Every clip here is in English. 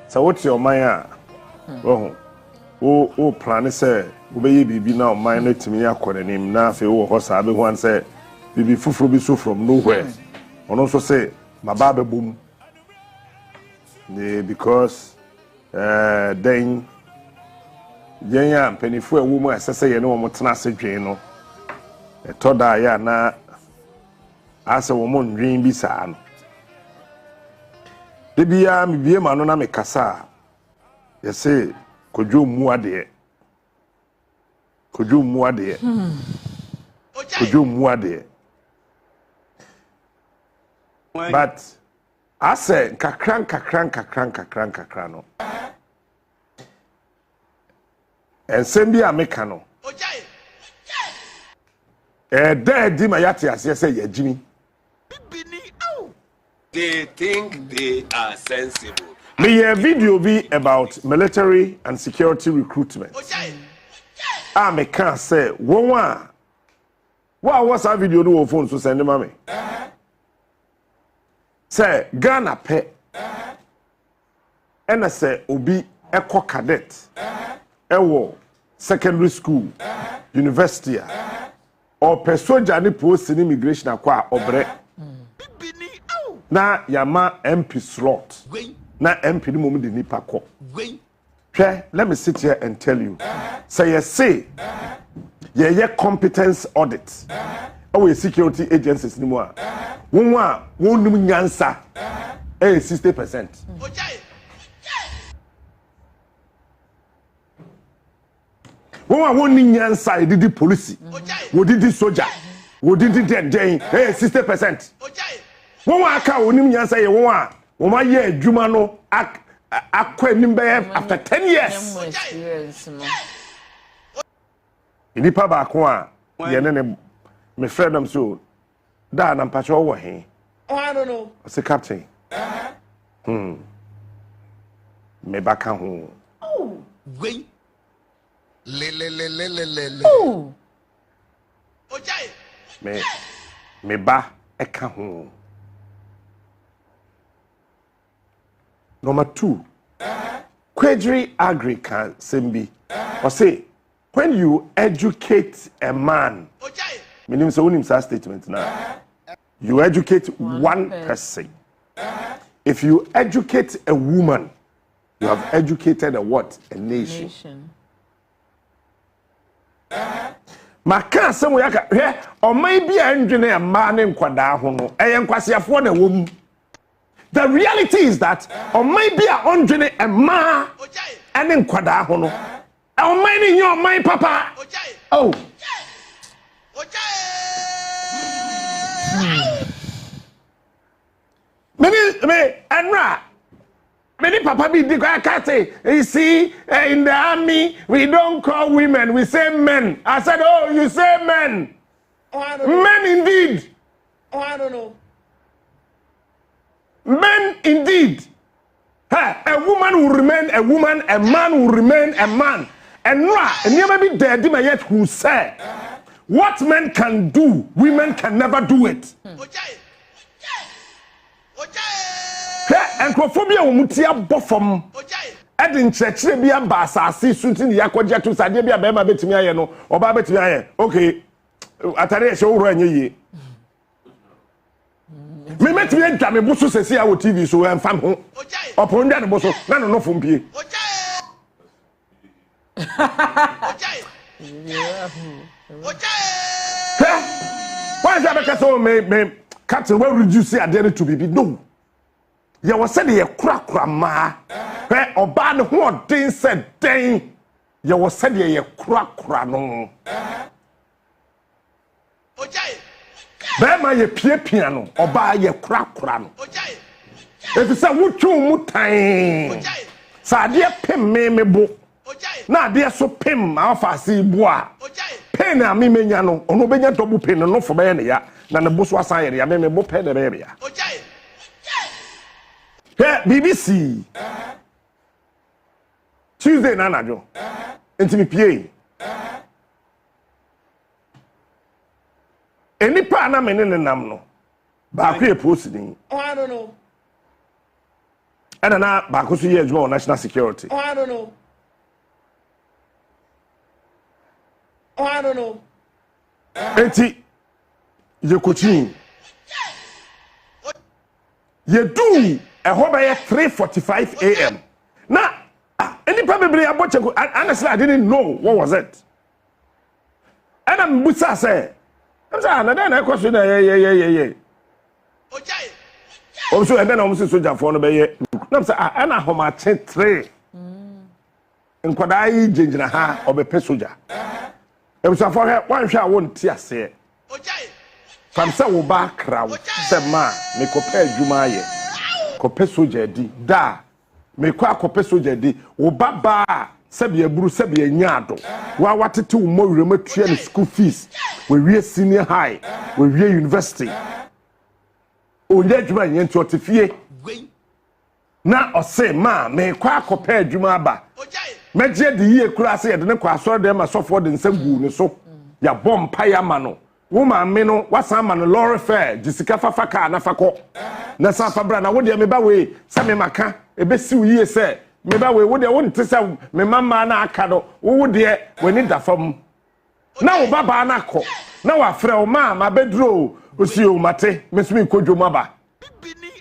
So what's your mind? Oh, plan say, obey bibi now, mind to me, I call him now. If you horse, I be one say, bibi fufu be so from nowhere. And also say, my baby boom. Because then, yeah, penny for a woman, as I say, you know, what tenacity, you know. A toda ya na as a woman dream be sad. Bibia mi bie ma no na me kasa. Ye say kodwo mu ade. Kodwo mu ade. Kodwo mu ade. But I say kakran no. And send be a mekano. There di ma yati ase say ye Jimmy. They think they are sensible. Me a video be about military and security recruitment. Me can say what was that video do on phone so send them me. Say Ghana pe and I say obi eco cadet ewo secondary school university or persoja ni post in immigration akwa obre na yama MP slot na MP ni momu de nipa ko let me sit here and tell you say you say ye competence audit our security agencies ni mo a wonum nyansa 60%. Won nyansa didi police wo didi soldier wo didi den 60%. Won aka onim nyansa ye won ma ye adwuma no akwa nimbe after 10 years. Inipa ba ko a ye ne me friend am so da na mpacho wo he. Oh, I don't know. Say captain. Me baka ho. Oh, wait. Oh. Me ba eka ho. Number 2. Quadri agri can sembi. Or say when you educate a man. Meaning so unim sa statement now. You educate one person. If you educate a woman, you have educated a what? A nation. Maka some yaka or maybe a engineer man in kwada hono. Enkwasiafo na wom. The reality is that or maybe a engineer a man and in kwada hono. Or maybe your my papa. Oh. Many papa be the you see, in the army, we don't call women, we say men. I said, oh, you say men. Oh, I don't know. Men indeed. Oh, I don't know. Men indeed. A woman will remain a woman, a man will remain a man. And never be dead yet who say what men can do, women can never do it. And crophobia umutia bofom. Edin church be a basasi suntin yakoja to sade bia bema betimi aye no oba betimi aye okay atare se woro anye ye me metimi enta me buso sesi a wo TV so enfam ho opon dia ne buso na no fompie why is that so me captain will reduce adere to be no. Ya was said ye kura ma oba ne ho den said den ya was said ye kura no be ye pie no oba ye kura no if say wutwu mutan sa de pem me bo na de so pem afa se bu a pen na me menya no ono benya double pen no fo be ne ya na ne bo so asan ye ya me bo pen de be ya BBC Tuesday na jo enti pie eni pa na me ne nam no ba ko e post ni Oh, I don't know. And na baako so yɛ adwuma wɔ national security. Oh, I don't know. Oh, I don't know. Enti ye coaching. Ye do ɛhɔ bɛyɛ 3:45 a.m. Na any probably abɔkyɛ honestly I didn't know what was it. And I'm busa say I'm saying na then I question yeah. Okay. Also and then I'm say soldier for no bɛyɛ. Na I'm say ana homa 3. Nkwadaa yi gyina ha ɔbɛpɛ soldier. Ebusa for her one hwɛ a won ti ase. Okay. From say wo ba kraw say ma me kopɛ adwuma ayɛ. Kopɛ soldier di da me kwa kopɛ soldier di wo baba sɛbi aburu sɛbi anyado wa watete wo mowure matua ne school fees we wie senior high we wie university onye adwuma nyɛ nti ɔtefie na ɔse ma me kwa kopɛ adwuma aba megye de yie kura ase yɛde ne kwa asɔre de ma sɔfo de nsɛm gu ne so ya bɔ mpa ya ma no wo ma me no wasan ma no lorry fare jisika fafa ka na fakɔ na sa fa bra na wo de me ba we sɛ me maka ebesi wo yie sɛ me ba we wo de wo nte sɛ me mama na aka do wo de wani da fam na wo baba na akɔ na wa frɛ wo ma bedro osi o mate me so me kodwo maba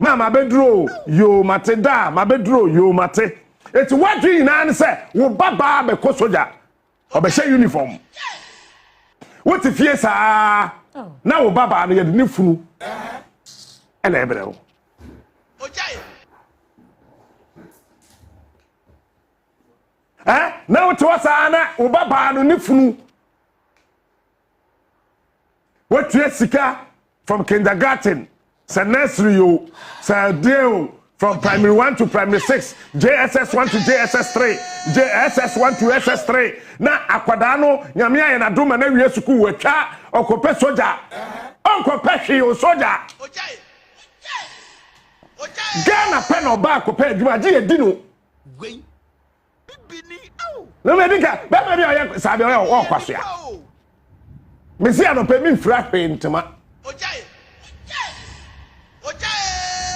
ma bedro yo mate da ma bedro yo mate eti wadwi na ne sɛ wo baba be kɔ soja obɛhyɛ uniform what if yes na wo baba no yɛde ne funu ɛna ɛbrɛ wo na wo to sa na wo baba no ne funu what you sika from kindergarten sa nursery yo sa deal from primary 1 to primary 6 JSS 1 to JSS 3 JSS 1 to SS 3 na akwada no nyame aye na doma na wie suku watwa okope soja onkope hwe o soja Ghana pen oba akope adwuma je yedi no no me dika be be oya sabe oya o kwasua me si anope mi mfra hwe ntema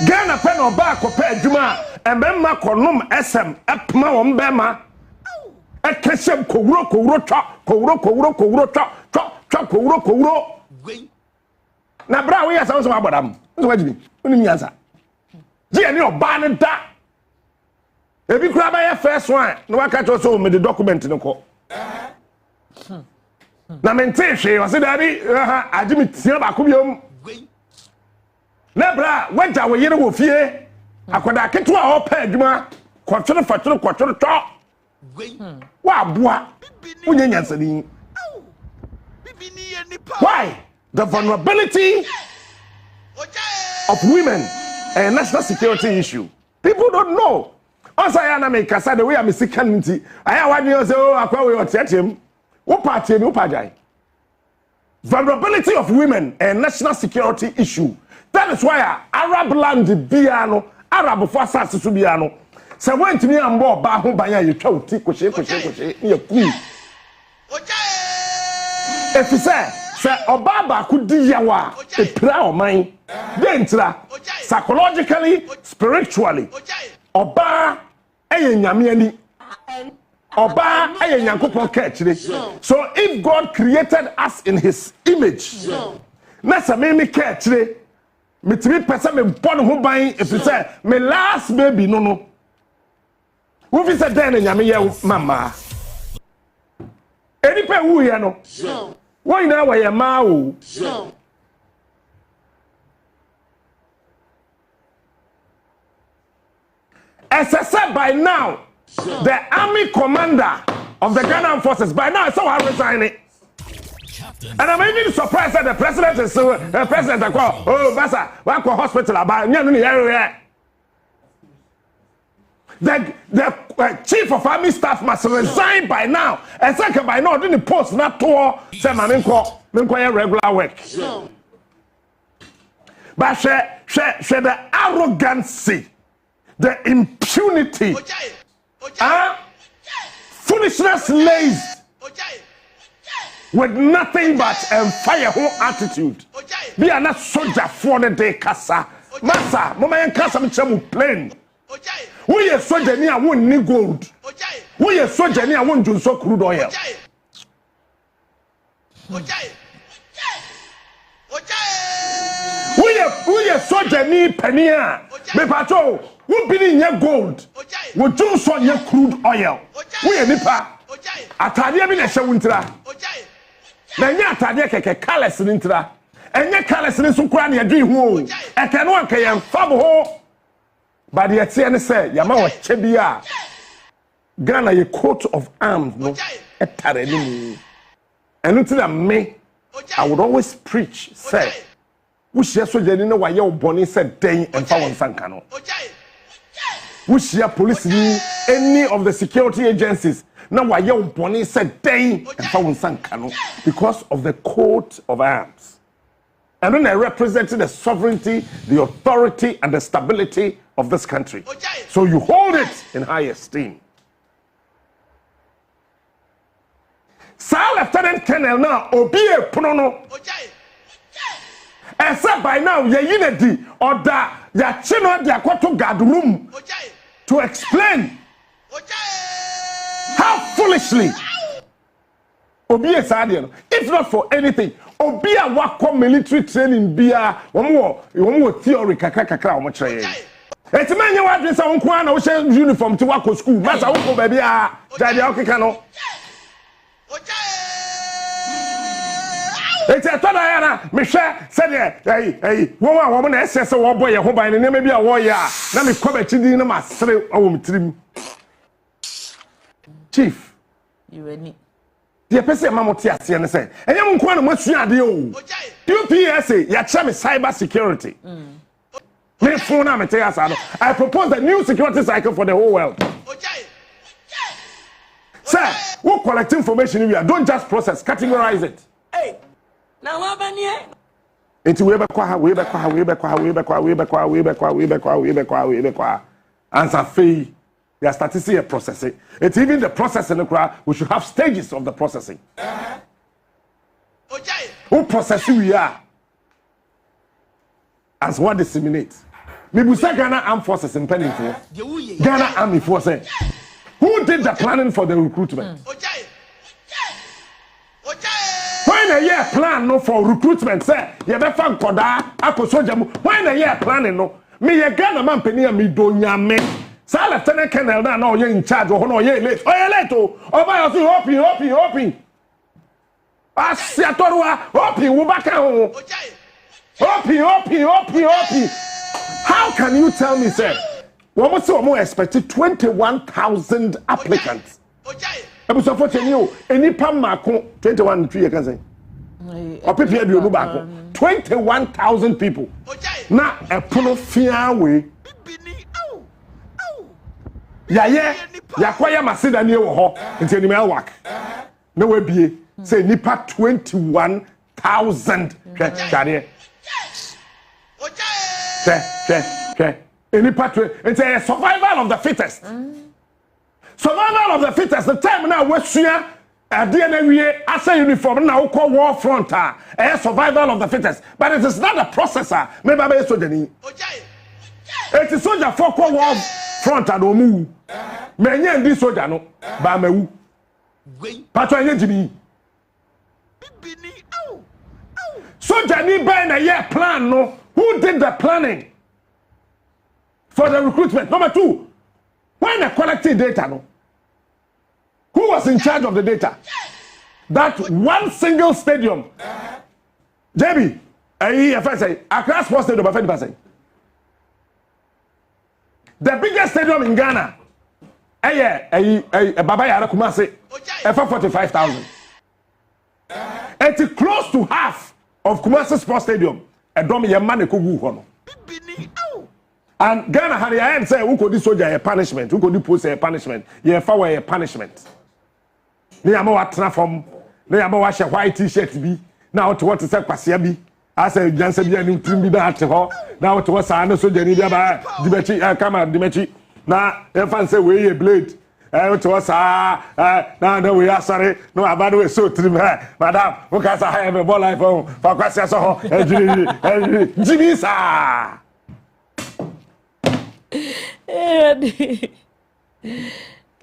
Ghana pen oba akope adwuma embemma konom SM epma wo mbema ekesem kowuro twa na bra we yasa so abodam so wajibi onim yansa je ni oba ne da ebi kura ba ye first one no waka cho so me the document ne ko na mente hwe o se da bi ajimi tia ba ko biom na bra waja we yere wo fie akoda ketu a o pa adwuma kwotwere to wa boa unye nyansani why the vulnerability of women a national security issue people don't know also ya na me kasa the way am sikan nti aya wadwe say o akwa we otiatem wo party mi wo pajai vulnerability of women a national security issue that is why Arab land bia no Arab for asase so bia no se wantimi ambo ba ho ban ya yetwa oti kohye ya ku efise se oba ba ku di yawa epira oman dentra psychologically spiritually oba eye nyame ani oba eye nyankopon ka akire so if God created us in his image na se me ka akire metimi pese me bon ho ban efise me last baby no who is a den nyame ye mama eni pe wu ye no why na wa ye ma o as I said by now the army commander of the Ghana forces by now so I resign it and I'm even surprised that the president is president oh basa wa ko hospital about nyanu ni here the chief of army staff must resign by now. And second by now, didn't post not to say my regular work. But the arrogancy, the impunity, foolishness lays with nothing but fire whole attitude. Be a not soldier for the day, Kasa. Massa, Mama and Kasa, I'm plain. We are soldier near one ni gold. We are soldier near one junso crude oil. We are soldier near penny. Me patrol. We be in your gold. We junso your crude oil. We are nipa. Atadia bi na hye wuntra. Na nya atadia keke colors nintra. Enye colors ni so kura na yadwi hu o. Eke no anka ye mfam ho. But the tie ne say yama wo che bia. Ghana ye coat of arms no etare ni mu. Enu ti na me I would always preach say we share soldier ni na wa ye oboni say den emfa won sanka no. We share police ni any of the security agencies na wa ye oboni say den emfa won sanka no because of the coat of arms. And then I represented the sovereignty, the authority, and the stability of this country. So you hold it in high esteem. Sir Lieutenant Colonel now, Obie Prono. Except by now, ye unity or that ya chino dia kwato guard room to explain how foolishly Obie Sadian, if not for anything. Obi a wako military training bia womo theory kakra womo kire eti manye wadwe sa wonko na wo she uniform ti wako school masa wonko ba bia jade okeka no eti atoda ya na mehwe se de womo na ss wo boy ho ban ne ma bia wo ya na me koba chidi na masere awom tirim chief you ready. The person mamoti ase ne say enye mo nko na masua ade o UPSA ya chame cyber security me phone na mete asa no I propose a new security cycle for the whole world. Sir, we collect information we are don't just process, categorize it. Hey, now what banye Enti we be kwa answer fee. They are starting to see a processing. It's even the processing, we should have stages of the processing. Who processing we are as what disseminates. Maybe say Ghana Armed Forces in pending for Ghana Army Forces. Who did the planning for the recruitment? When a year plan no for recruitment, say you better find koda ako soja mu. When a year planning no, me ye Ghana man penny me do nyame. Sir Lieutenant Colonel now you're in charge or no you're late. Oh, you're late. Oh, by you hoping. Asiatorwa, hoping, Wubaka. Hoping. How can you tell me, sir? What was so more expected 21,000 applicants? I was supporting you. Any Pam Marco 21 3 years. Or prepare you back. 21,000 people. Now a pull fear way. Ya kwaya masida ni wo ho nti ni Elwak na we bie say nipa 21,000 hware nipa it's a survival of the fittest. Survival of the fittest. The time now we sua ade na wie asa uniform na wo call war front a survival of the fittest, but it is not a processor me baba e soja ni it is soja for call war front and omu menye ndi soja no ba mawu patwa anye jimi soja ni ba na year plan no. Who did the planning for the recruitment? Number 2, when they collected data no, who was in charge of the data? That one single stadium JB Accra Sports Stadium of 50%. The biggest stadium in Ghana, Baba Yara Kumasi, for 45,000. It's close to half of Kumasi Sports Stadium. And Ghana had the end say, who could this soldier a punishment? Who could this post a punishment? Yeah, for a punishment. They are more transform. They are more wash a white t-shirt be. Now to what to say Kwasiabi. I say Jansen be a new team be that now to what's another soldier need by Dimechi, come out Dimechi. Now, if I say we a blade. To us, no, we are sorry. No, about we so trim her, madam. Who can I have a ball iPhone for questions? Jimmy, sir.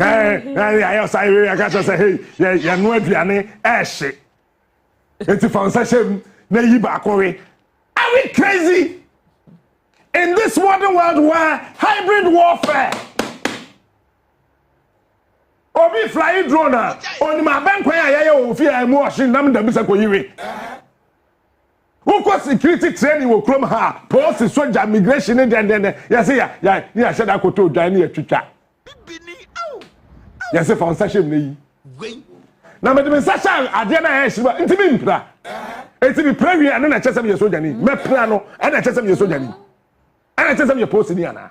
I got say, hey, you know what, Yanni, Ash. It's a foundation, Nayi Bakori. Are we crazy? In this modern world where hybrid warfare, Obi flying drone, on my bank where I am, fear I'm washing them, the Misako. Who got security training will come her, post soldier migration, and then, yes, yeah, said I could to Danny a teacher. Yes, if on session, now, Madam Sasha, I didn't ask you into Mimpra. It's be prairie and then I chest of your soldier, me plano, and I chest of your soldier, and I chest of your post in Yana.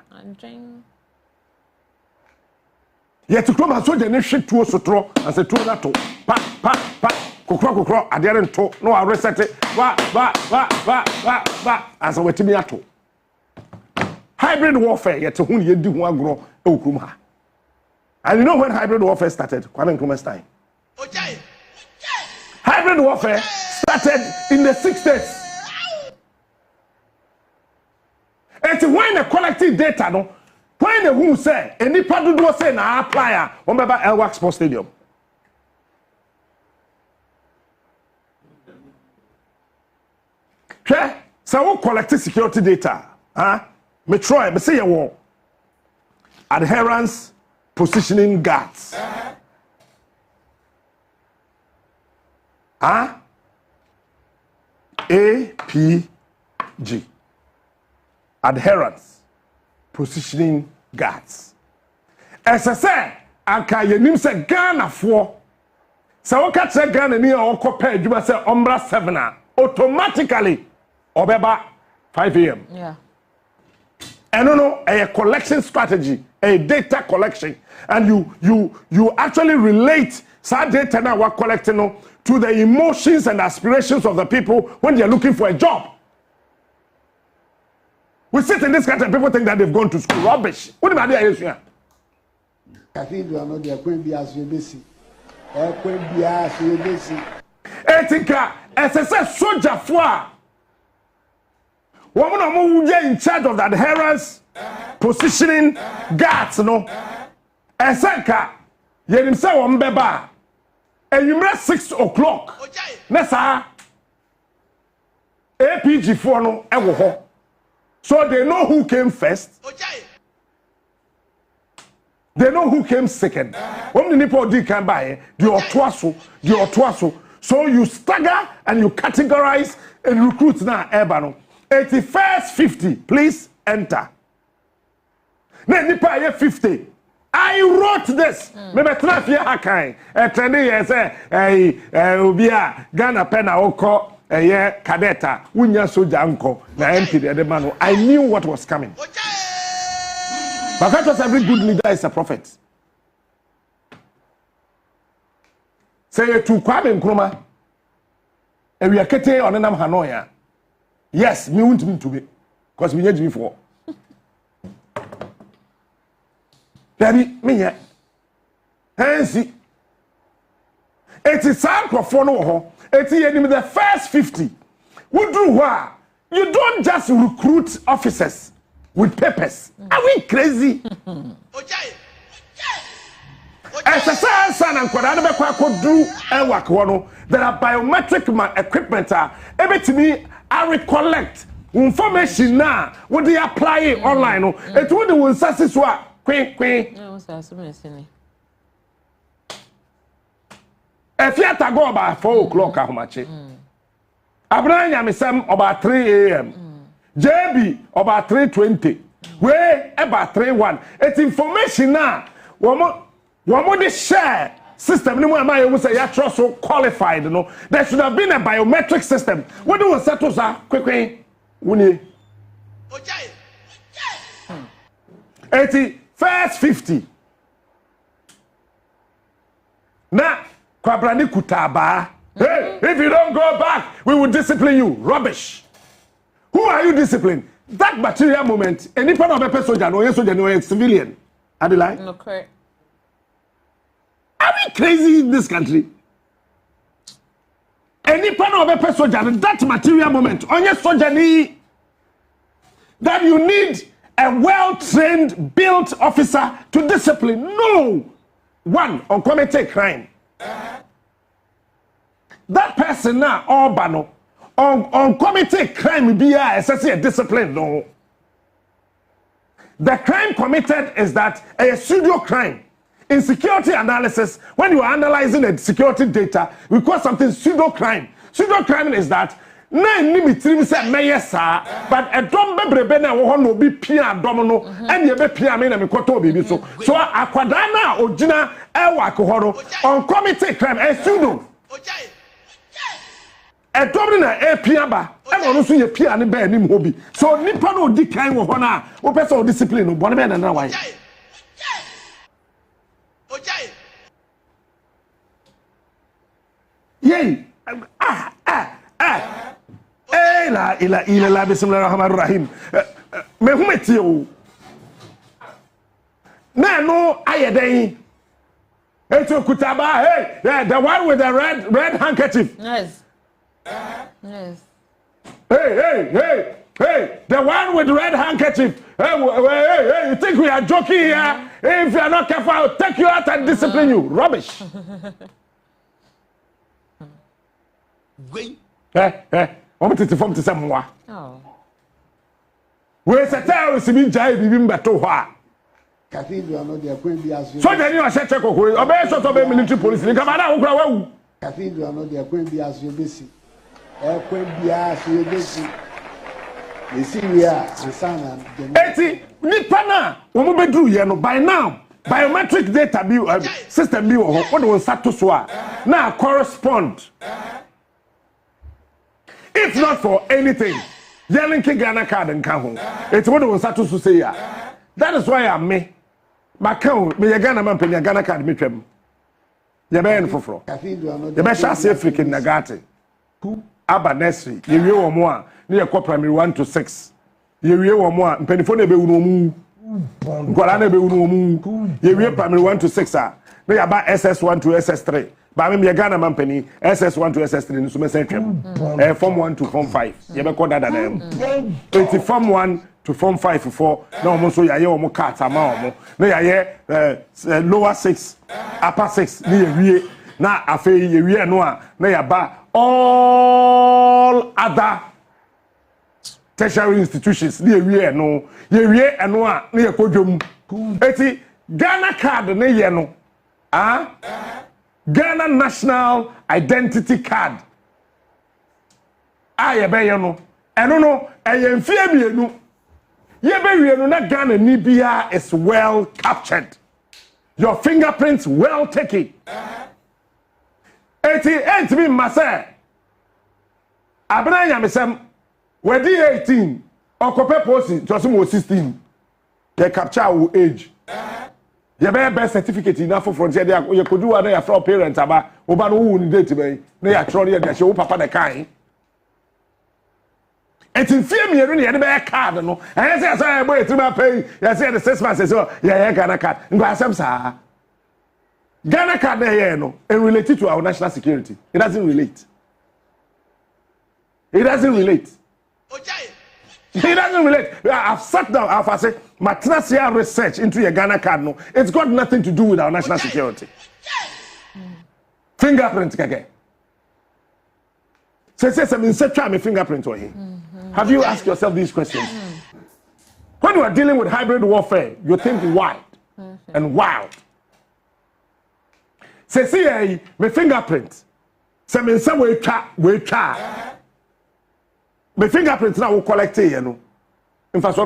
Yet to come a soldier and shit to us to throw and say, to NATO, pa, cocro, I didn't talk, no, I reset it, as I went to me at all. Hybrid warfare, yet to whom you do one grow, Okuma. And you know when hybrid warfare started? Kwame Nkrumah's time. Hybrid warfare started in the 60s. It's when the collective data, no, when the who say, and the part do say na apply, remember Elwak Sports Stadium. Okay, so we collective security data, me try, me say you want adherence, positioning guards. APG. Adherence, positioning guards. As I say, anka yenim se Ghana for. So we catch Ghana ni o compare you say umbra 7 automatically obeba 5 a.m. Yeah. And no, a collection strategy, a data collection, and you actually relate that data now we're collecting to the emotions and aspirations of the people when they're looking for a job. We sit in this country and people think that they've gone to school. Rubbish. What do you mean here? Cathedral, no, they are going to be as you busy. They are going to be as you busy. Etika, SSS soldier for. Woman who are in charge of the adherence, positioning, guards, no. Esenka, yenim se wombeba. And you must 6 o'clock. Nessa APG4 no ewo. So they know who came first. They know who came second. When the Nipo D can buy the Otwaso. So you stagger and you categorize and recruit now Ebano. 81st 50, please enter. Then Nipa 50. I wrote this. Maybe 12 years ago. Trending yes, Ubia Ghana Pena Oko, a year cadeta, Unya Soja Uncle, the MP, the man. I knew what was coming. But that was every good leader is a prophet. Say to Kwame Nkrumah, and we are getting on Nam Hanoya. Yes, me want me to be, because we need to be for. Daddy, me yeah. Hansi. It is time for no. It is the first 50. We do what? You don't just recruit officers with papers. Are we crazy? As a son and could do Elwak one. There are biometric equipment. Every to me, I recollect information now. What they apply it online? It would do success what. Queen. No, sir, so many. If you have to go about 4 o'clock, how much? Abraham Yamisam about 3 a.m. JB about 3:20. We about 3:1. It's information now. One more the share system. No more I say you trust so qualified. No, there should have been a biometric system. What do we settle, sir? Quick. 81st 50. Now, Kwabrani Kutaba. Hey, if you don't go back, we will discipline you. Rubbish. Who are you disciplining? That material moment, any part of a soldier, no soldier, no civilian. Are they like? No, correct. Are we crazy in this country? Any part of a soldier, that material moment, on your soldier, that you need a well-trained, built officer to discipline. No. One, on committed crime. That person now, Orbano, on committed crime, be a discipline. No. The crime committed is that a pseudo crime. In security analysis, when you are analyzing the security data, we call something pseudo crime. Pseudo crime is that na nimitrim say meyesa, but a dom bebrebe na wo no bi pia dom no, and ye be pia me na me koto bibi so. So akwada na ogina Elwak horo on committee crime a pseudo. A dom na e pia ba, e no so ye pia ne ba anim ho bi. So nipa no di kan wo ho na, wo pese o discipline no bone be na why. Yay! La ila bismillahir rahmanir rahim. Me humeti o. Na no ayeden. Eto kutaba, hey, the one with the red handkerchief. Yes. Yes. Hey, the one with the red handkerchief. Hey, you think we are joking here? If you are not careful, I'll take you out and discipline you. Rubbish. Wait. I'm going to form to someone. Oh. Where's a terrorist in Jai Bimbato? Cathedral, no, they are going to be as So then you are such a cook, obey sort of military police. Come on, Cathedral, no, they are going to be as you busy. They're going to be as you busy. You see, we are the son and the 80 Nipana, woman bedroom, you know, by now. Biometric data system, you what was sat to swear now correspond. If not for anything, yelling Ghana card and come home. It's what was sat to say. That is why I'm me. My count, me Ghana man, penny Ghana card, me trim. You're being for floor. The best I say freaking Nagati. Who? Abba Nesri, you real or more, near primary 1 to 6. You real or more, penny for the Beunu. Guarana Beunu, you real primary 1 to 6. They are about SS1 to SS3. But I'm Ghana man penny, SS1 to SS3 in the Summit Form 1 to Form 5. You ever call that a name? 80 Form 1 to Form 5 for no almost so ya more cards amount. No, ya lower 6, upper 6, near na afe ye no na ya ba all other tertiary institutions near no ye no na ya kodwom eti Ghana card na ye no Ghana National Identity Card ye be ye no eno no ye mfie mienu ye be wie no na Ghana ni bia is well captured, your fingerprints well taken. 88 me massa abena nyamesem wedi 18 okope posi to so mo 16 they capture our age ye be birth certificate enough for frontier dey ye kodu wa na ya from parent aba oba no wu ni date be na ya tro ye dey she wo papa dey kan etin fie me ru ne ye be card no and say say boy etima pay ye say the 6 months so ye Ghana card ngwa asem sa Ghana card here no and related to our national security. It doesn't relate. It doesn't relate. It doesn't relate. I've sat down, I've said, my research into your Ghana card no, it's got nothing to do with our national security. Fingerprint keke. Say something, say try my fingerprint on here. Have you asked yourself these questions? When you are dealing with hybrid warfare, you think wide and wild. Say see my fingerprint. Say me some way try. My fingerprint now will collect it, you know. In fact, so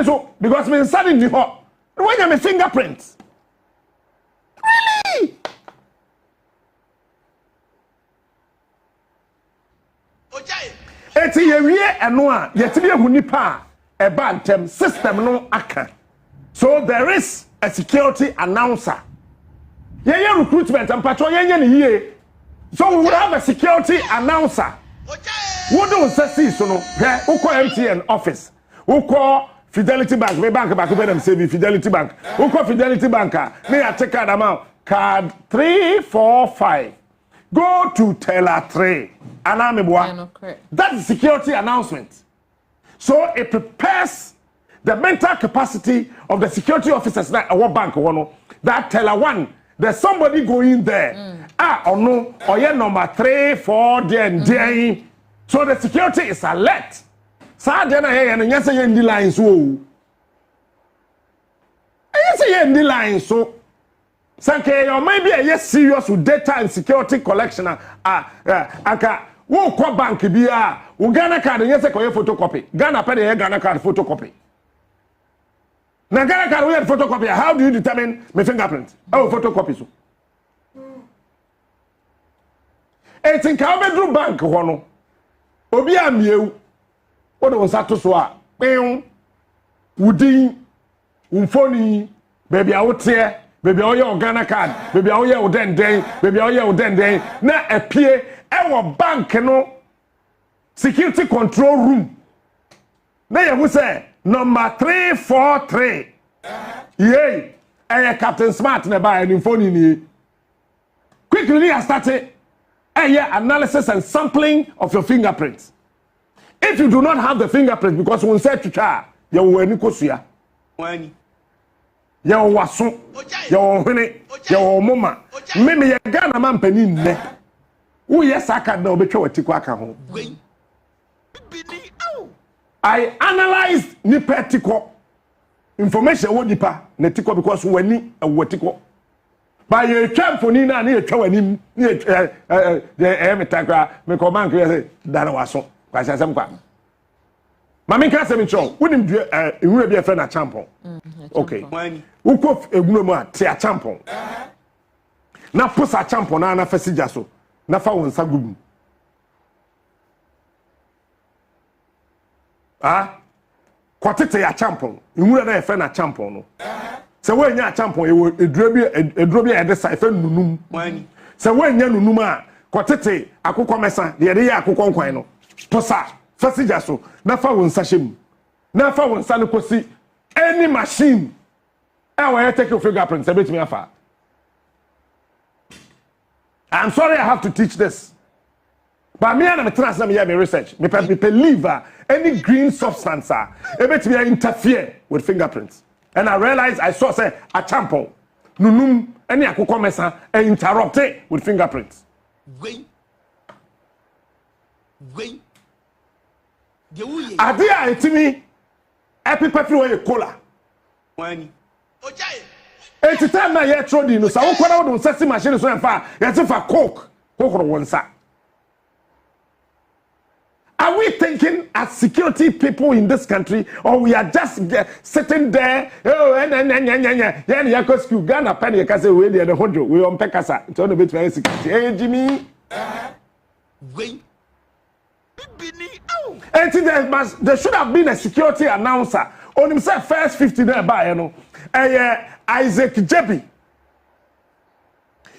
so because me inside in the hot. When you my fingerprint. Really? Eti ye wie eno a yetimi ehu nipa e ba ntem system no aka. So there is a security announcer. Yeah, recruitment and patrol yeah. So we would have a security announcer. What do we say so no? Who call MTN office? Who call Fidelity Bank? Me bank back them say Fidelity Bank. Who call Fidelity Banker? Me I take card amount. Card 345. Go to teller 3. That's security announcement. So it prepares the mental capacity of the security officers that our bank one that teller one there's somebody going there or no or yeah number 3 4 there. So the security is alert. Sa dey na here and say in the line so say in the line so sanke your maybe a serious with data and security collection aka wo kwa bank bia wo Ghana card yes say koye photocopy Ghana pay the Ghana card photocopy na Ghana card we had photocopy. How do you determine my fingerprint? Oh, photocopy so e think how bedroom bank ho no obi amiewu wo do nsato so a pin wudin umfoni baby a wote baby a wo Ghana card baby a wo den baby a wo den na apie e wo bank no security control room na you say number 343 yey Captain Smart na ba any phone ni quickly I started analysis and sampling of your fingerprints. If you do not have the fingerprint, because when say to try, you will any kosia. You waso, you hwene, you mama. Maybe you Ghana man penin ne. Who yes aka na obetwa watiko aka ho. I analyzed nipa tiko information wo nipa na tiko because wani awatiko. By your champhony na na etwa wanim na metakra me command say dana waso kwase asem kwa mama nka asem ncho wonim nwura bi efe na champon okay uko egunu mu a te a champon na posa champon na fasija so na fa wonsa gugu kwatete ya champon nwura na efe na champon no se we nya champon eduro bi e de saife nunum se we nya nunum a kotete akokọ mesa de ye akokọ nkwan no posa fasija so na fa won sahye na fa won sa ne kosi any machine e we take your fingerprint se betimi afa. I'm sorry I have to teach this, but me and me trans na me research me believe any green substance e betimi interfere with fingerprints. And I realized I saw say a champon nunum any akoko mesa interrupted with fingerprints. Adia etimi epipepi we cola. Eti time na ye trodi no sa wo kwara wo sesi machine so enfa ye ti fa coke kokoro wonsa. Are we thinking as security people in this country, or we are just sitting there? Oh, and you go school. Ghana penny kase we dey the hundred. We on pekasa. It's on a bit very security. Hey Jimmy. And there should have been a security announcer on himself first 50 there by you know. Isaac Jebi.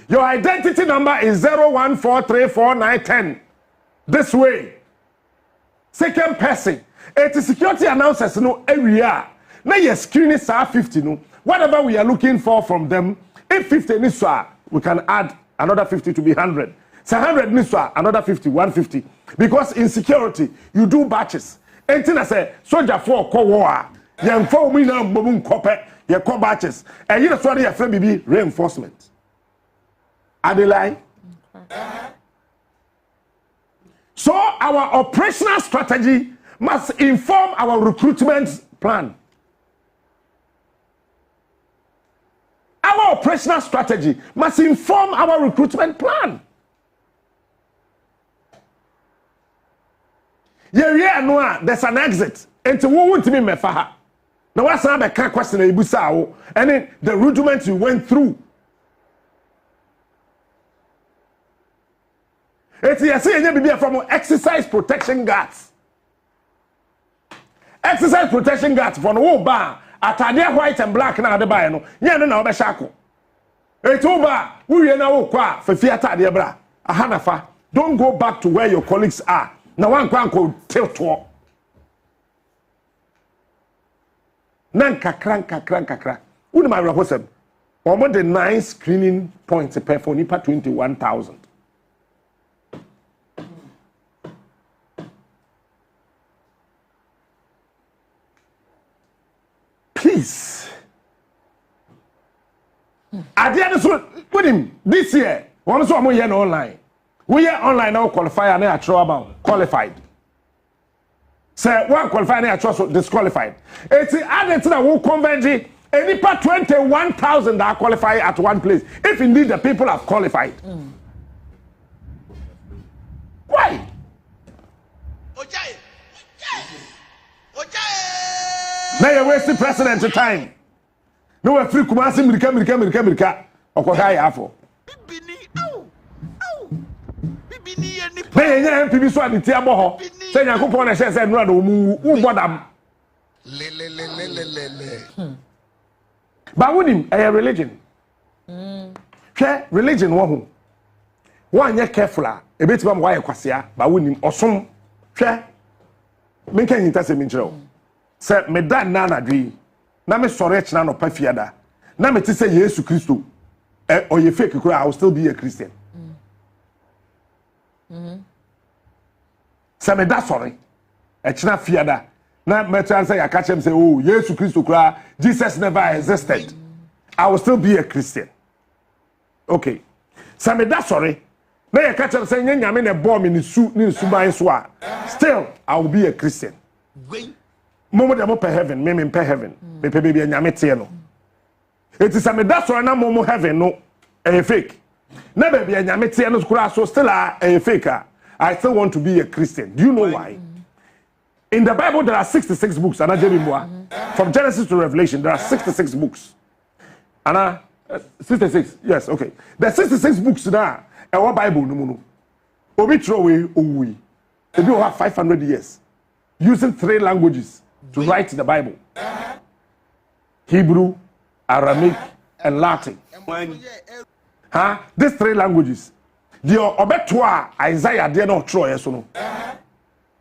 Your identity number is 014344910. This way. Second person, it is security announcers no area. Now you screen is 50 no. Whatever we are looking for from them, if 50 is we can add another 50 to be 100. So 100 is another 50, 150. Because in security, you do batches. Anything I say, soldier for call war. You inform me now, boom, copy, you call batches. And you know, sorry, your friend be reinforcement. Are they lying? So our operational strategy must inform our recruitment plan. Our operational strategy must inform our recruitment plan. Yeah, no, there's an exit. And to who want to be mefaha. Now what's another question ibusa and then the rudiments you went through. It's you from exercise protection guards. Exercise protection guards from the whole bar. Atade white and black na de buy no. Ye no na obeshako. Etuba, we na kwa for fiata de bra. Ahanafa. Don't go back to where your colleagues are. Na wan kwa ko tilt. Nan kakra. Who my reposem? Omo the 9 screening points per for nipa 21,000. At the end with him this year, one so more year online. We are online now qualified and I about qualified. Say one qualified and I trust disqualified. It's added to that will converge any part 21,000 that are qualified at one place. If indeed the people have qualified. Why? Now you're wasting president time. No one free Kumasi Mirika. Okokai Afo. Hey, yeah, people so the tiabo. Say you go pon say no do who bodam. But with him, a religion. Share religion wo. One ye careful a bit bam why kwasia, but with him osom. Share. Me kan interse me nchiro. Say me dan na na dwi. Na me sore chna no pa fiada. Na me ti say Jesus Christo. Or you fake I will still be a Christian. Say me da sorry. E chna fiada. Na me try say I catch him say oh Jesus Christo kra Jesus never existed. I will still be a Christian. Okay. Say me da sorry. Na you catch him say nyame na bomb ni suban so a still I will be a Christian. Momo de mo per heaven, me per heaven. Me pe baby nyame tie no. It is a me da sorry na momo heaven no a fake. Na baby nyame tie no kura so still a faker. I still want to be a Christian. Do you know why? In the Bible there are 66 books. From Genesis to Revelation there are 66 books. 66. Yes, okay. The 66 books now our Bible no. Obi throw away owi. They do have 500 years using 3 languages to write the Bible. Hebrew, Aramaic, and Latin. These 3 languages. The Obetua Isaiah did not Troy so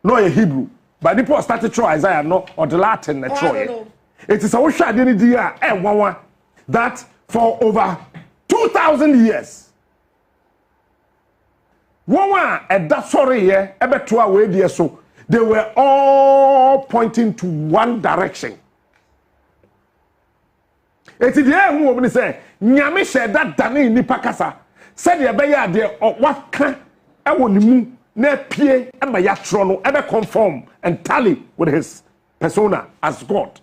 no a Hebrew. But the people started Troy Isaiah no or the Latin Troy. It is a one that for over 2,000 years. One at that sorry here, Ebetua way there so they were all pointing to one direction. It is the who will say, Nyame said that Dani Nipakasa said the Abaya there or what can I want to ne pie and my yatrono ever conform and tally with his persona as God.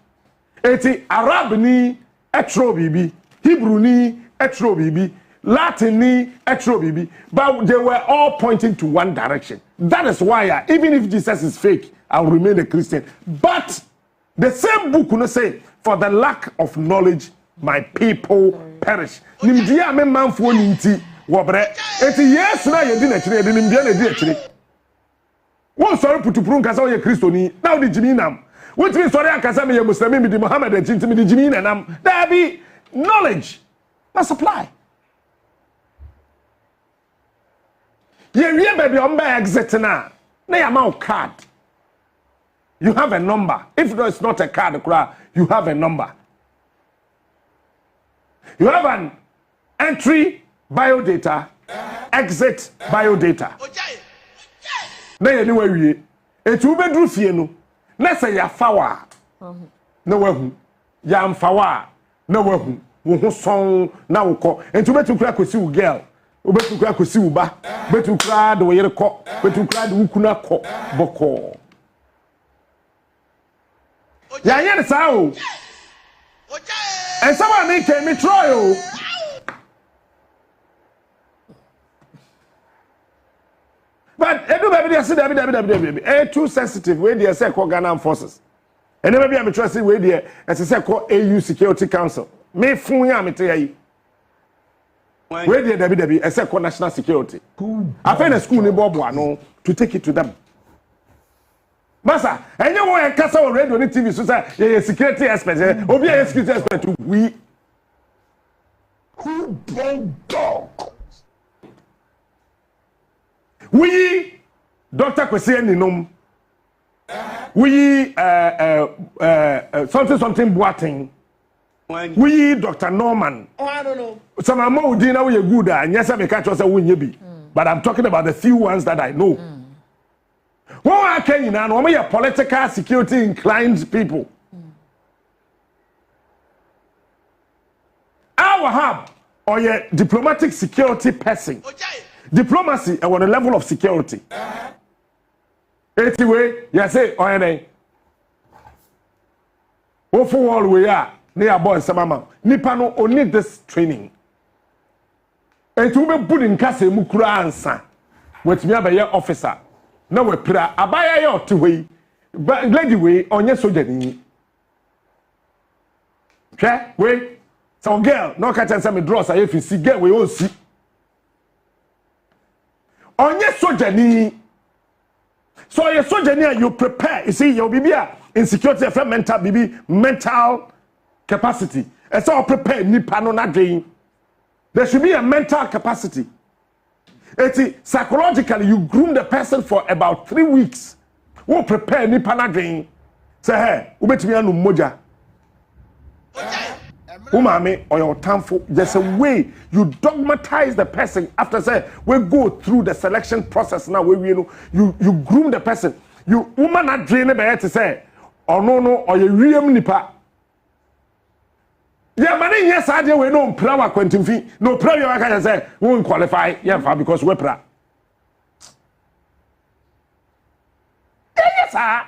It is Arab ni etro bibi, Hebrew ni etro bibi, Latin ni etro bibi, but they were all pointing to one direction. That is why even if Jesus is fake, I will remain a Christian. But the same book will say, for the lack of knowledge, my people perish. Nimdia me manfo ninti wobre. Eti yes na ye di na kire, nimdia na di akire. Won sorry putupuru nkasa o ye Kristo ni. Now di jimi nam. Wetimi sorry ankasa me ye Muslim me di Muhammad en tinti me di jimi na nam. There be knowledge must supply. Ye wie baby on by exit na ya ma card. You have a number. If it's not a card, you have a number. You have an entry biodata, exit biodata. Na ye ni wa wie. Etu be dru fie no. Na say ya fawa. Na wa hu. Ya amfawa. Na wa hu. Wo ho son na wo ko. Etu be tu kura kosi wo girl. Obetu kura kosi wo ba. Betu kura de wo yere ko. Betu kura de wo kuna ko. Boko. Ya yen sa o. And someone make me try. But edu baby dey say baby too sensitive wey dey say call Ghana forces. And maybe I'm trusting wey dey as say call AU Security Council. Me fun ya me tell yi. Wey dey baby as say call National Security. I find a school ni bobo ano to take it to them. Masa, and you want to cast on radio on TV so say you security expert. Obi a security expert we who don't dog. We Dr. Kwesi Eninom. We something Boateng. We Dr. Norman. Oh, I don't know. Some amount dinner we good and yes I catch us a win be. But I'm talking about the few ones that I know. What can you now? What are political security inclined people? Our hub or a diplomatic security person. Diplomacy on a level of security. Anyway, you say, or any. For all we are near boy Samama. Nipano only this training. And to be put in Kase Mukura answer. With me by your officer. No we pra abaya yo to way. But lady way on your soldier. Okay, wait. So girl, no catch and some draws if you see girl we all see. On your soldier. So your soldier you prepare. You see your bibia insecurity for mental capacity. And so prepare nipa no na drain. There should be a mental capacity. Psychologically, you groom the person for about 3 weeks. Who prepare nipa na drain. Say hey, ubetimi anu moja. Umame or your tamfo, there's a way you dogmatize the person after say we go through the selection process now where you groom the person. You woman not drain it to say or no or you ream nipa. Yeah, but yes, I we no prayer quantum fee. No prayer I can say won't qualify, yeah, because we're pra. Yes, sir.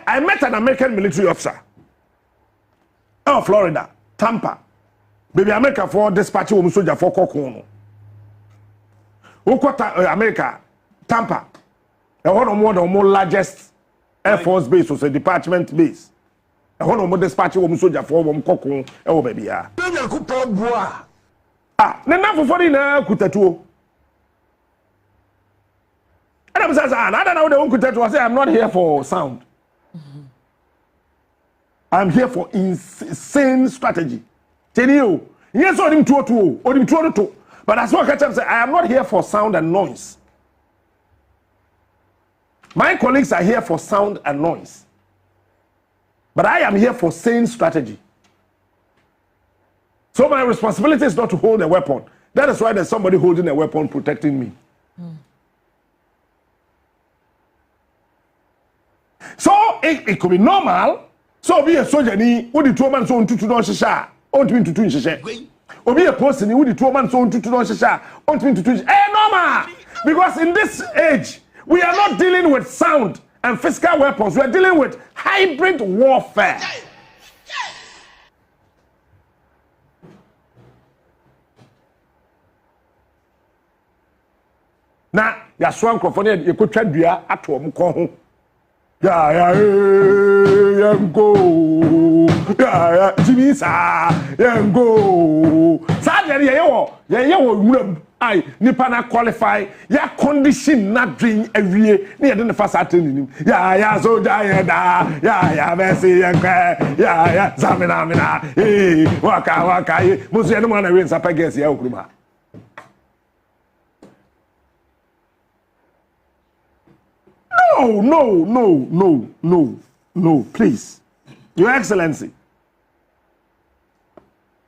I met an American military officer. Oh, Florida, Tampa. Baby America for dispatch woman soldier for Kokono. America, Tampa. One of the more largest Air Force base was a department base. One of the dispatch woman soldier for woman Kokono. Oh, baby, ah. Nena for na kutatu. And I was saying, I don't know the one kutatu. I say I'm not here for sound. I'm here for insane strategy. Tell you, yes, or him two. But as what I say, I am not here for sound and noise. My colleagues are here for sound and noise. But I am here for sane strategy. So my responsibility is not to hold a weapon. That is why there's somebody holding a weapon protecting me. So it could be normal. So be a soldier ni wo di 2 months on tutu don hihya on twin tutu hihye. Obi a person ni wo di 2 months on tutu don hihya on twin tutu. Normal. Because in this age we are not dealing with sound and physical weapons. We are dealing with hybrid warfare. Na ya so ankrofo ne ekotwa dua ato om kon ho. Yeah, go. Yeah, Jimisa, go. Sadly, yeah, I nipa na qualify. Ya condition not drink every year. Near the first attending. Yeah, so yeah, Messi, yeah, Zamina, waka, Muslim man, I win Sapagas, Yakruma. No, please. Your Excellency.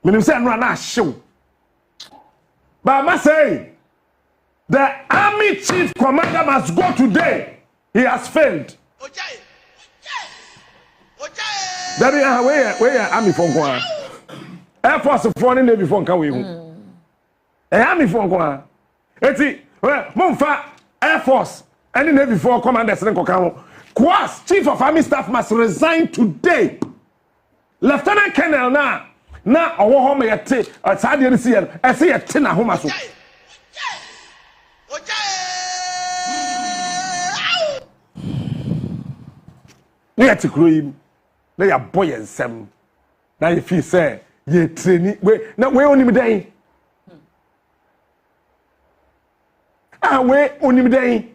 When say no show. But I must say, the army chief commander must go today. He has failed. That is where army from Kwa. Air Force foreign Navy from Kawi. Army from Kwa. Eti, Mumfa Air Force. Any Navy for commanders in Kokamo. Kwas, Chief of Army Staff must resign today. Lieutenant Colonel na owo home yete asade ni see I say yete na homa so. Na yete kroyim. Na ya boy ensem. Na you feel say ye training we onim den. We onim den.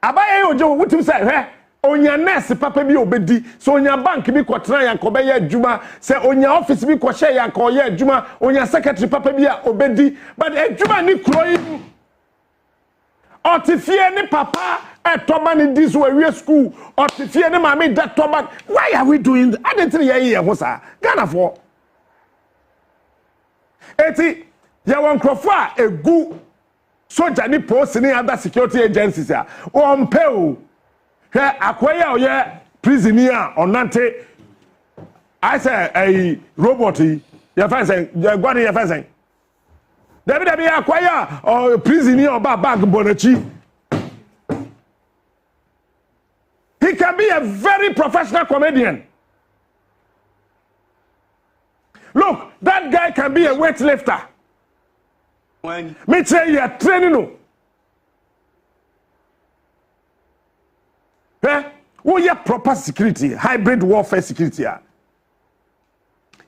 Abaye ojo wutim say onya nurse papa bi obedi so onya bank bi kwotran yan ko be ya adwuma say onya office bi ko share yan ko ya adwuma onya secretary papa bi a obedi but adwuma ni kroyi otifie ni papa etoba ni this way school otifie ni mama that toba. Why are we doing that? I didn't hear ho sa Ghana for eti ya won krofo a egu soldier ni post ni other security agencies a on pay o he akwaya oye prisoner onante I say a robot your fencing your body your fencing David acquire or prison or bag bonachi. He can be a very professional comedian. Look, that guy can be a weightlifter. When Me tell you are training no. Who ya proper security, hybrid warfare security.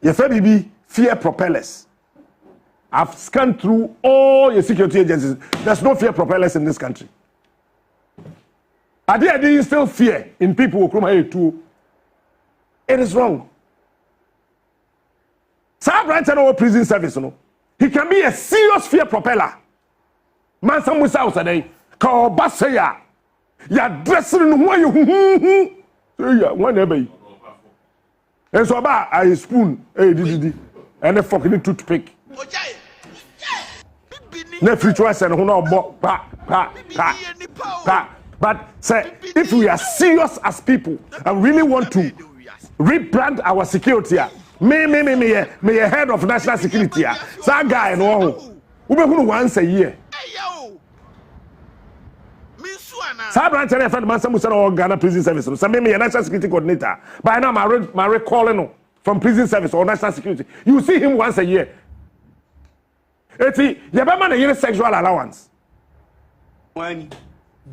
Your baby fear propellers. I've scanned through all your security agencies. There's no fear propellers in this country. Are there still fear in people who come here too? It is wrong. Sir Branton over prison service, no. He can be a serious fear propeller. Man, some was out today. Call Basaya. You're dressing in one you. One ever. And so about a spoon, and a fucking toothpick. No future and who know but say if we are serious as people and really want to rebrand our security, me a head of national security, that guy no we be once a year. Sabran and friend Mansa Musa or Ghana prison service. So me a national security coordinator. By now my recalling from prison service or national security. You see him once a year. Eti yabama na sexual allowance. when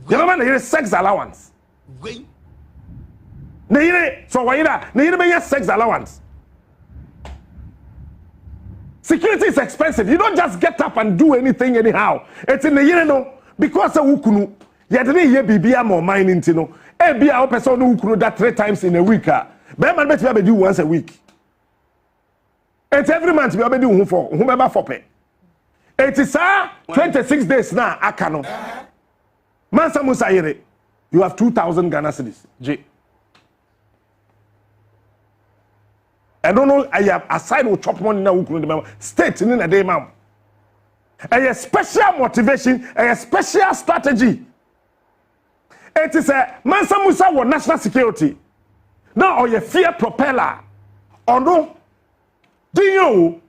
Yabama na sex allowance. when Na yire so why na be sex allowance. Security is expensive. You don't just get up and do anything anyhow. It's in the year no because of ukunu. You didn't hear bibia more mining no. E bia o person no ukunu that 3 times in a week. Be man bet do once a week. It's every month we do who for whomever for pay. It is 26 days now akano. Mansa Musa yere. You have 2,000 Ghana cedis. J. I don't know. I have aside with chop money now. State in a day, ma'am. A special motivation, a special strategy. It is a Mansa Musa for national security. Now, or your fear propeller. Or no. Do you know?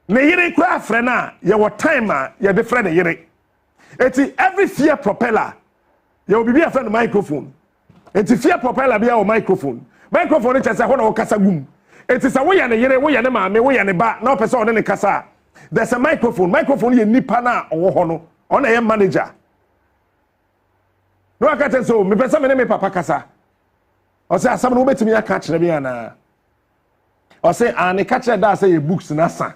Ne yere kwa frena, your timer, your different yere. It is every fear propeller. You will be a friend microphone. It is fear propeller be our microphone. Microphone is a one or kasagum. It is a way and a yere, way and a man, way and a bat, no person in the casa. There's a microphone. Microphone you nipana or hono on a manager. No, I can't tell so. Me person me papa casa. Or say someone who bet me a catch Rebiana. Or say and a catcher that say books nasa.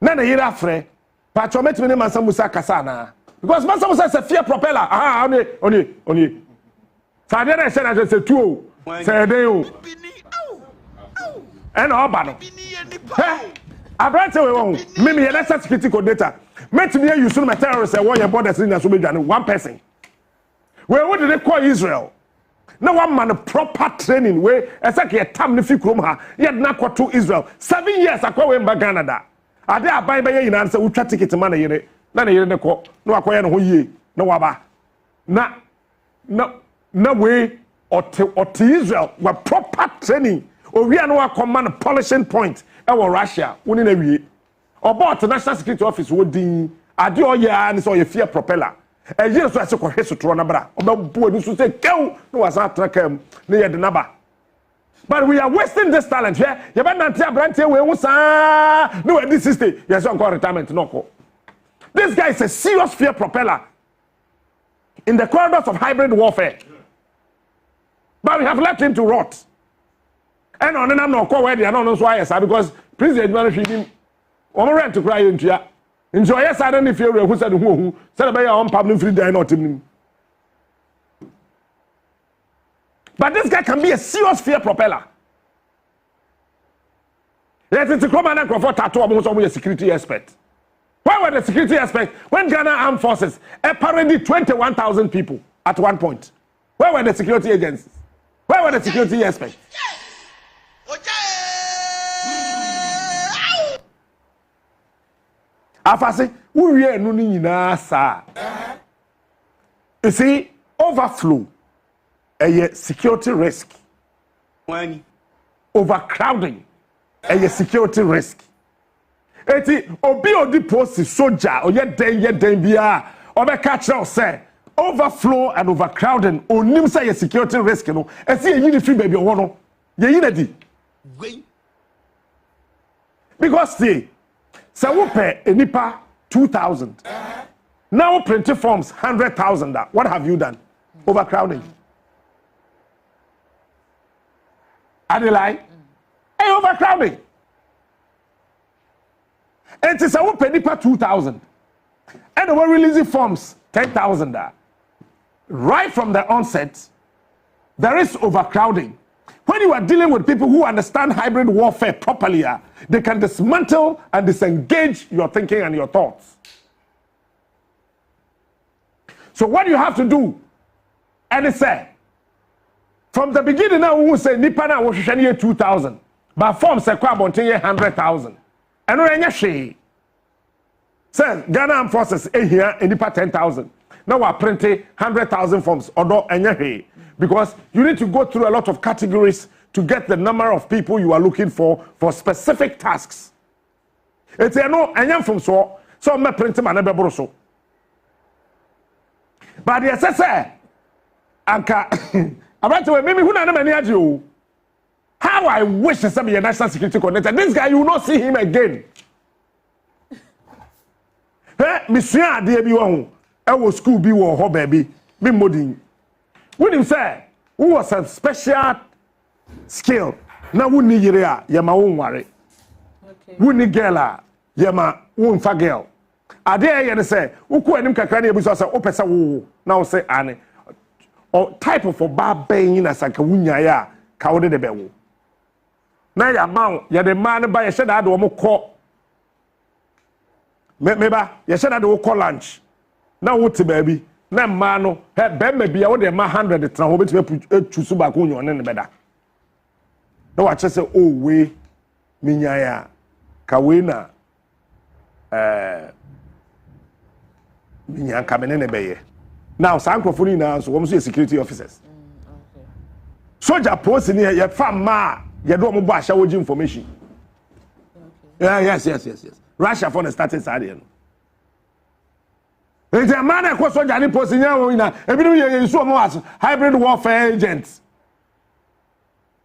Nana yere afre. Pacho met me Mansa Musa kasana. Because Mansa Musa is a fear propeller. Ah, only. So then I said I just say 2. Say they and Obano. I brought away maybe a national security coordinator. Met me you soon my terrorists and your borders in the one person. Well, what did they call Israel? No one man proper training where as like a tam nifi kroma yet not quite to Israel. 7 years I call him Canada. Are they buy by in answer we try ticket man yere. Na yere ne ko no akoya no ye no waba. No way or to Israel were proper training. Or we are no command polishing point. Our Russia, winning a way. Or bought the National Security Office would do. I do all your hands or your fear propeller. A year so I saw his to Ronabra. About boy who say, go, no, was not track near the number. But we are wasting this talent here. You better not tell Branty we was no, this is the yes, I'm called retirement. No, this guy is a serious fear propeller in the corridors of hybrid warfare. But we have left him to rot. And on and I'm not quite where I don't know why I said because President Manashim on rent to cry into ya. Enjoy yes, I don't know if you're who said about your own public free die not him. But this guy can be a serious fear propeller. Yes, it's a command and for tattoo almost always a security expert. Why were the security experts when Ghana Armed Forces apparently 21,000 people at one point? Where were the security agencies? Where were the security experts? Afase, we are no nyina sa. You see, overflow a security risk When overcrowding a security risk. Eti obi odi post soldier or ye den bia obe catch now say overflow and overcrowding onim say a security risk no e say yin free baby owo no ye yin di because see say wo pay enipa 2,000 now print forms 100,000 what have you done? Overcrowding. Adelai hey overcrowding. And it's a pay nipa 2,000 and we're releasing forms 10,000 right from the onset. There is overcrowding. When you are dealing with people who understand hybrid warfare properly, they can dismantle and disengage your thinking and your thoughts. So what you have to do, and it's from the beginning now we say nipa na wo hwehwe 2,000 but forms say kwa bonten 100,000. And no enya hwe. Say Ghana Armed Forces here nipa 10,000. Now we are printing 100,000 forms odo enya hwe. Because you need to go through a lot of categories to get the number of people you are looking for specific tasks. It's no enya from so me print ma na beboro so. But the SSA anka about to maybe who na many aji o. How I wish some be a national security coordinator. This guy, you will not see him again. Hey, Monsieur Ade bi wo ho. E school bi wo ho baby. Be modern. When him say, who was a special skill. Na who ni yire a ye ma won ware. Okay. Who ni girl a ye ma won fa girl. Ade ye ne say, who ko anim kakra na ye bi so say, o pesa wo. Na wo say ane. Or type of oba ben na saka wunya ya ka wo de be wo. Na ya ma ya de man ba ye sheda de wo mo ko meba ye sheda de wo ko lunch na wo te ba bi na ma no he be ma bia wo de ma 100 tra wo beti etusu ba ko nyo ne beda na wa chese o we minya ya ka we na minya ka mene ne be ye now sankrofoni na so wo so security officers okay. Soldier post ni ye fam ma ye do mo bo ahya woji information okay. Yes. Russia for the starting side no it's a man e ko soldier ni post nya wo ina e bi no ye so mo as hybrid warfare agents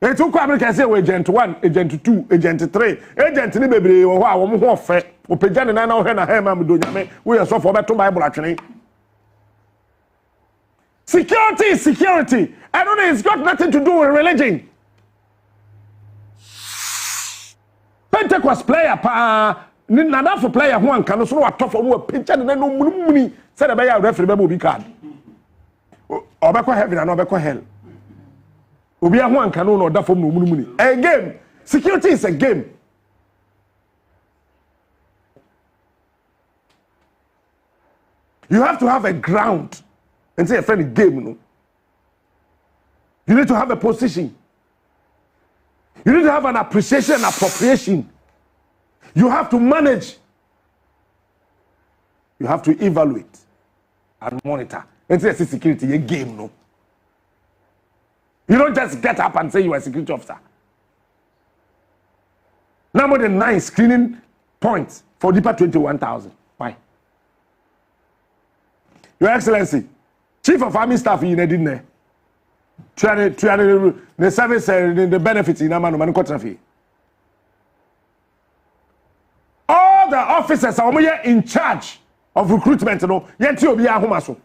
e tu ko America say we agent 1 agent 2 agent 3 agent ni bebre wo ho a wo mo ho fe o pegya ne na ho na ha ma do nyame we ye so for beto bible atwene security is security. I don't know, it's got nothing to do with religion. Pentecost player pa nada for player who can so what tough for picture na no muni said be ya referee be obi card obekọ heaven and obekọ hell obi a who can no da for no muni a game. Security is a game. You have to have a ground and say a friendly game no. You need to have a position. You need to have an appreciation and appropriation. You have to manage. You have to evaluate and monitor. And say security a game no. You don't just get up and say you are a security officer. Number the 9 screening points for Deeper 21,000. Why? Your Excellency, Chief of Army Staff in Edinburgh. The service the benefits in Amano Kotrafi. All the officers are in charge of recruitment. No, yet you be a humaso.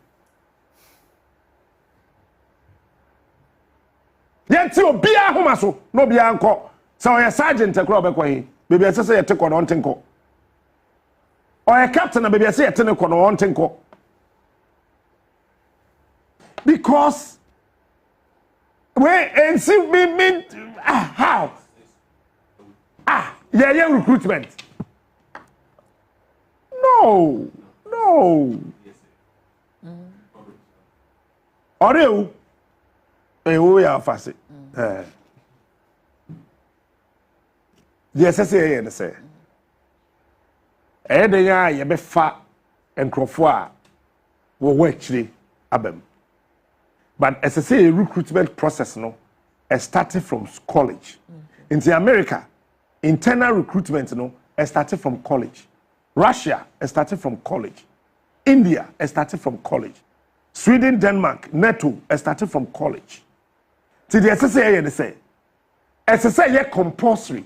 Yet you be a humaso, no be uncle. So a sergeant a crop away. Maybe I say a tick on tinko. Or a captain, maybe I say a tinko on tinko. Because wait and see me how yeah recruitment no oreo we are fast yes say and say dey ya ye be fa enkrofo a wo wa chire abam. But as I say, a recruitment process, no, started from college. In America, internal recruitment started from college. Russia started from college. India started from college. Sweden, Denmark, NATO started from college. See the SSA say. SSA compulsory.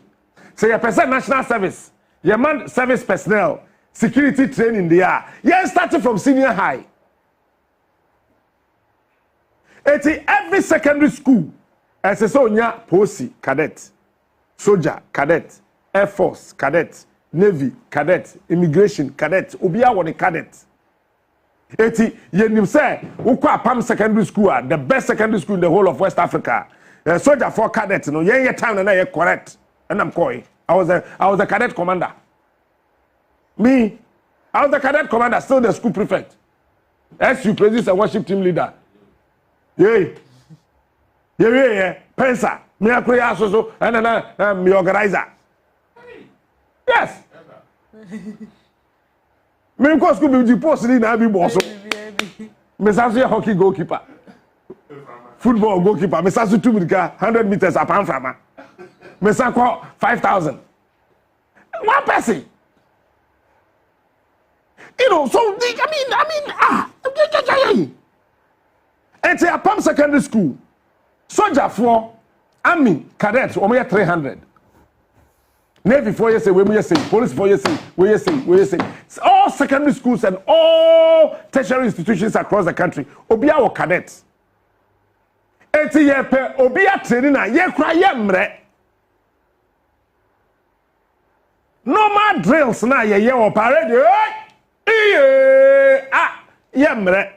So your person national service, your man service personnel, security training there. You started from senior high. Every secondary school, SSA posi cadet, soldier cadet, Air Force cadet, Navy cadet, immigration cadet, Obia one cadet. You say, Ukwa Pam Secondary School, the best secondary school in the whole of West Africa. Soldier for cadet, no, yeah, time and I correct. And I'm calling. I was a cadet commander. Me, I was the cadet commander, still the school prefect. SU produce a worship team leader. Yeah. Pensa, me a prayer so, and then me organizer. Yes. Me go school be post in na be boss. Me say hockey goalkeeper. Football goalkeeper. Me say 100 meters upon from. Me say 5,000. One person. You know, so I mean, it's a Pam Secondary School. Soldier for army cadets, we 300. Navy 4 years, we say, police 4 years, we say. All secondary schools and all tertiary institutions across the country, Obia or cadets. 80 year per Obia training, ye cry yemre. Normal drills na ye or parade, yemre.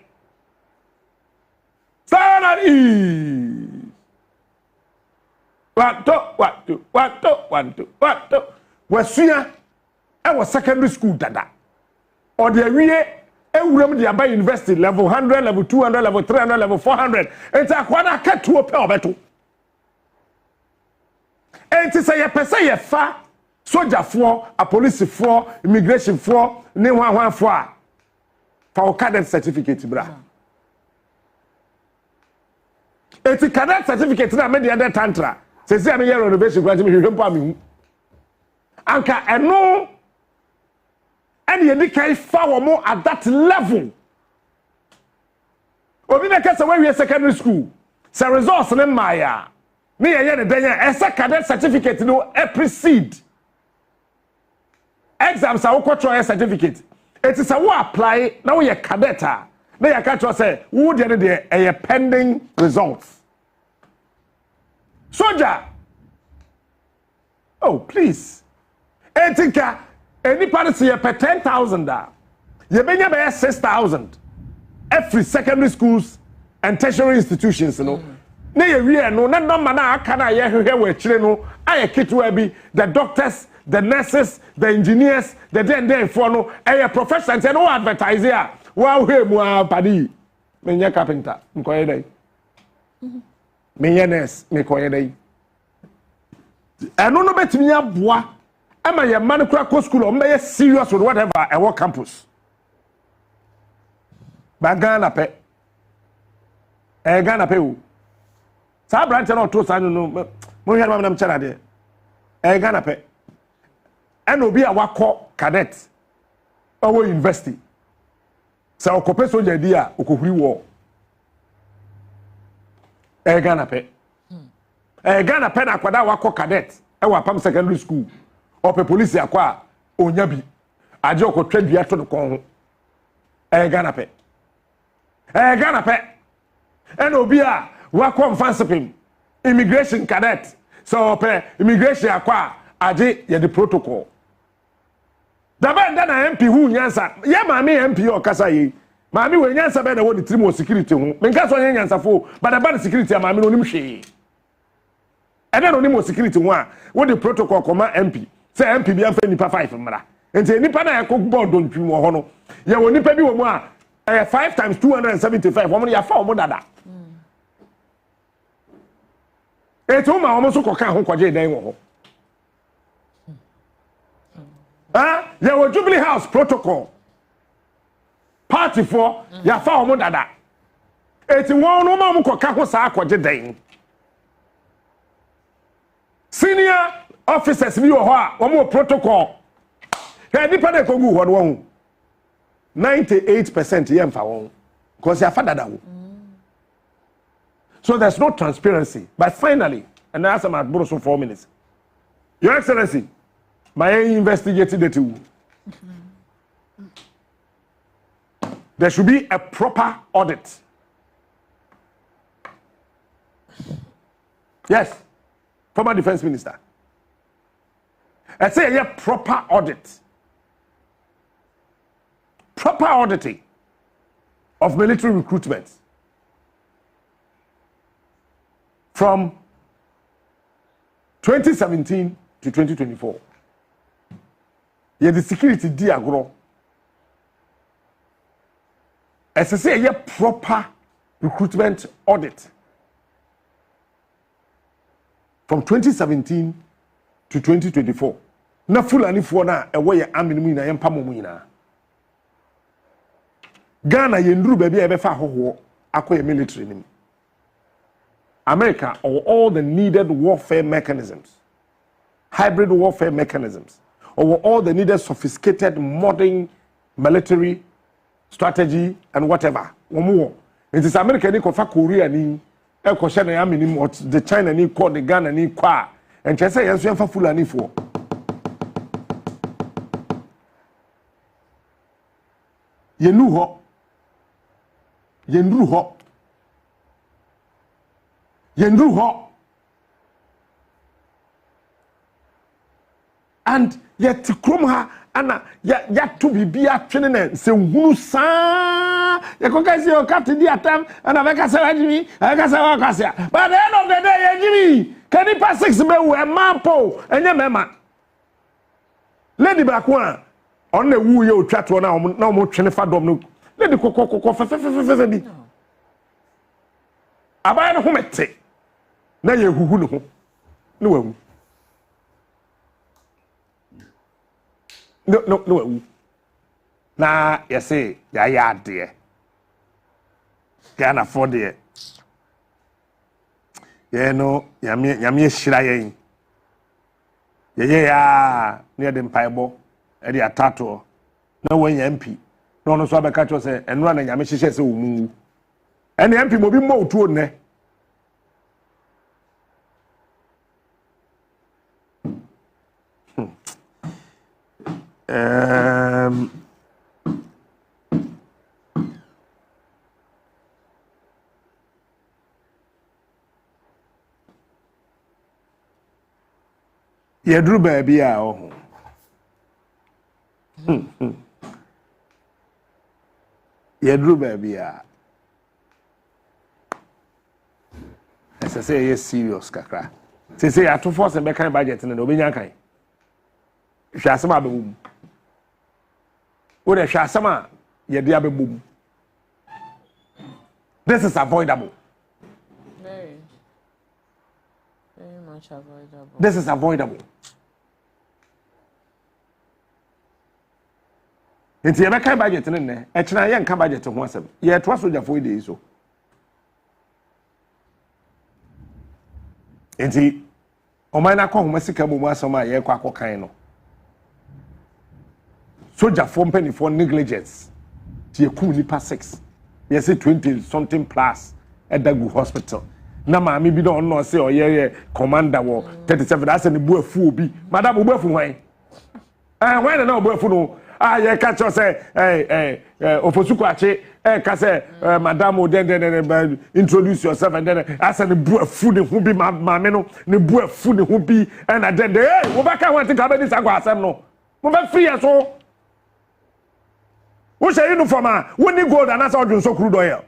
Salary. What to? Wasuya, I was secondary school dada. Or the area, every the university level 100, level 200, level 300, level 400. And I want to cut to a pair better. And to say a person, fa soldier for, a police for, immigration for, ne one for cadet certificate, bra. It's a cadet certificate that made the other tantra. Say I'm here on the basic graduate. Anka eno and you can follow more at that level. Obi na kasa when we are secondary school. Say results in Maya. Me a year the a cadet certificate no precede. Exams are what certificate. It is a who apply now we are cadet. Now you can't say who the a pending results. Soldier. Oh, please. I think any party you pay 10,000 you pay 6,000 every secondary schools and tertiary institutions, you know. Na ye wi no na number na aka na ye hwehwe we kire no aye kitwa bi the doctors, the nurses, the engineers, the den for no aye professionals and no advertise here. Wa hwe mu apadi. Menye carpenter, nkoye dai. Menye nurse, nkoye dai. Eno no betimi aboa ama ye man kura ko school o mbe serious with whatever I work campus. Bagana pe. Gana pe o. Sa branch na to sa no mo hwe na nam chara de. Gana pe. And obi a wakọ cadet. Owo university. Sa okope soja di a okohuri wo. Gana pe. Ghana pen akwada wakọ cadet e wa Pam Secondary School ope police akwa onya bi aje okotwa dua to kon ho Ghana pe en obi a wakọ mfansepim immigration cadet so ope immigration akwa aje ye the protocol daba na MP hu nyansa ye maami MP okasa yi maami we nyansa be na wo ni trimo security hu menka so nyansa fo but daba security maami no nim hwe. And then only security one. What the protocol command MP. Say MP be after nipa 5 mra. Enti nipa na yakok board don twi mo ho no. Ye wo nipa bi wo mu a 5 times 275. Wo mo ya fa wo dada. Eto ma wo so koka ho kwaje dan wo ho. Ye wo Jubilee House protocol. Party for ya fa wo dada. Eti wo no ma mo koka ho sa akwaje dan. officers bi wo ho a wo mo protocol he nipa na kogu ho no 98% ye mfa won because ya father wo. So there's no transparency. But finally, and I asked him at Brussels 4 minutes. Your Excellency, my investigated the two. There should be a proper audit. Yes, former defense minister. I say a proper audit. Proper auditing of military recruitment. From 2017 to 2024, the security diagro. As I say, a proper recruitment audit from 2017 to 2024. Na fulani for na away amini na yempamo muina. Ghana yendru baby ebefa hoho akoye military nim. America or all the needed warfare mechanisms, hybrid warfare mechanisms, or all the needed sophisticated modern military strategy and whatever. It is America ni kofa Korea ni ekoshe na yami ni the China ni kwa the Ghana ni kwa and chese yansu yamfa fulani for. Yenu ho. Yendru ho. Yendru ho. And yet krom ha ana ya to bibia twene se hunu sa ya koka se o captain di atam ana veka se wajimi aka se wa kwase but the end of the day yajimi kani pa 6 be we mapo enye mema lady bakwa on na wu ye otwa to na mo twene fa dom no lady kokokoko fe bi abaya no homete na ye huhu no ho no wawu no na yese ya de Ghana for de ye no yame hira yen ye ya ne de mpaibo e de atato na wanya MP na ono so abeka cho se enura na yame hihye se omu ene MP mo bi mo otuo ne Yedru baby a oh. Yedru baby a. As I say, yes, serious kakra. Say I to force and be kind budget and obenya kan. Hwasama abemum. Wo de hwasama ye de abemum. This is avoidable. Very much avoidable. This is avoidable. Enti ye be kan budget ne e kina ye nka budget ho asem. Ye to soja for dey so. Enti o mai na kwa ho masika mu asem a ye kwa akokan no. Soldier for penny for negligence. Tie kum nipa 6. Yes, 20 something plus at Dagu Hospital. Na maami bi don no say oye commander wo 37 that's the bu afu obi. Madam bu afu hwan? When na bu afu no. Ye catch us say Ofosuku ache ka say madam o den introduce yourself and then as the bu afu ne hu bi maami no ne bu afu ne hu bi and then wo ba ka wan think about this agwa asem no. Mo ba free so. Who say uniform? When you go and that's how you so crude oil.